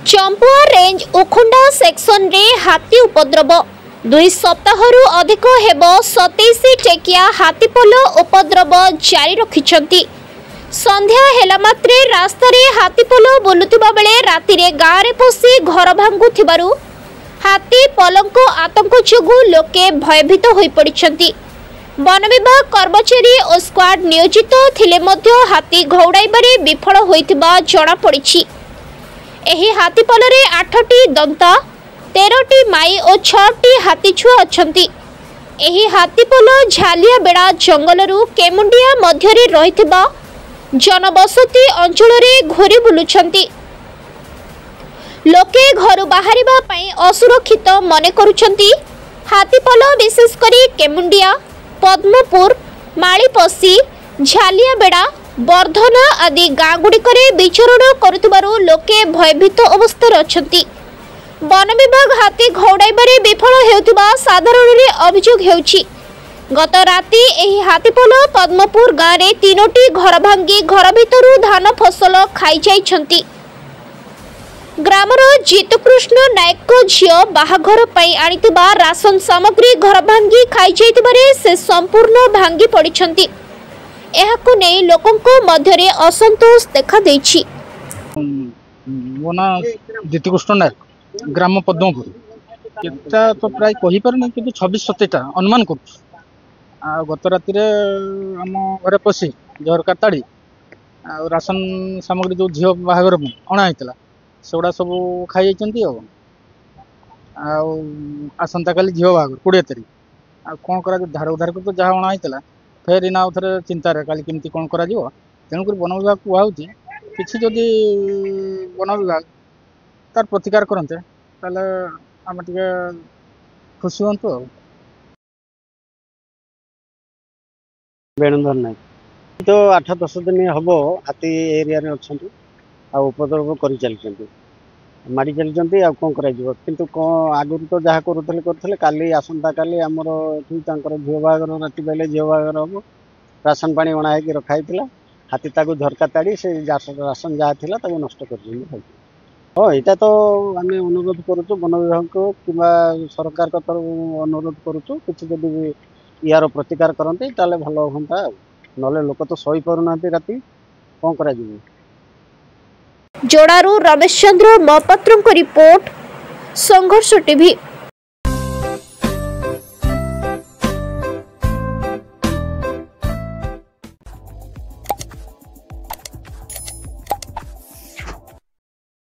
Champua range उखुंडा section रे हाथी उपद्रव 2 सप्ताहरु अधिक हेब 27 टेकिया हाथीपल उपद्रव जारी रखिछंती। संध्या हेला मात्रे रास्ता रे हाथीपल बुलुतिबा बेले राति रे गाँ रे पसी घर भांगुथिबारु हाथी पलंको आतंक जोगु लोके भयभीत होई पड़िछंती। वन विभाग कर्मचारी और स्क्वाड नियोजित थिले मध्य हाथी घौड़ाइबारे विफल होइतिबा जणा पड़िछि। एही हाथीपल रे 8टी दंता 13टी माई और 6टी हाथीछुआ अछंती। एही हाथीपल झालिया बेड़ा जंगलरू केमुंडिया मध्य रे रहितिबा जनबसती अंचल रे घोरी बुलुछंती। लोके घर बाहरिबा पई असुरक्षित मने करूछंती। हाथीपल विशेष करी केमुंडिया पद्मपुर मालीपसी झालिया बेड़ा वर्धना आदि गाँ गुड़िकरे विचरण करुथिबारु लोके भयभीत अवस्था अछंती। वन विभाग हाथी घौड़ाइबारे विफल हेउथिबा साधारण रे अभियोग हेउछि। गत राति एही हाथीपल पद्मपुर गाँ रे 3टी घर भांगी घर भितरु धान फसल खाई जाइछंती। ग्रामर जीतकृष्ण नायक झियो बाहाघर पई आनितिबा राशन सामग्री घर भांगी खाई जाइतिबारे से संपूर्ण भांगी पड़िछंती। एहाकु नै लोकंको मध्य रे असंतोष देखा दैछि। मोना जीतकृष्ण नायक ग्राम पद्मपुर एटा तो प्राय कहि पर नै कि 26-27टा अनुमान करू। आ गत राति रे हम घरे पसी झरका ताड़ी आ राशन सामग्री जो झियो बाहाघर अणा आइतला सेगुड़ा सब खाई जाइछंती। आसंता काली झील बाग 20 तारीख आ कौन करा धार उधार तो जहाँ अणा होता फेर इना थे चिंतार काली केमती कौन कर तेणुक वन विभाग कहुच्छी कि जदि वन विभाग तार प्रतिकार करते आम टे खुशी हूँ। वेणुधर नायक तो 8-10 दिन हम हाथी एरिया अच्छा आ उपद्रव कर चलती मारी चलती आ कौन कर कौन आगुरी तो जहाँ करुले काली आसंता काली आमर झील बागर राति बेले झील बागर हम राशन पानी अणा हो रखाई हाथी ताकू झरका ताड़ी से राशन जहाँ थी नष्ट कर। हाँ यहाँ तो आम अनुरोध करुँ वन विभाग को कि सरकार तरफ अनुरोध करुँ कि यार प्रतिकार करते भल हाँ ना लोक तो सही पारना राति कौन कर। जोड़ारू रमेश चंद्र महापात्र रिपोर्ट संघर्ष टीवी।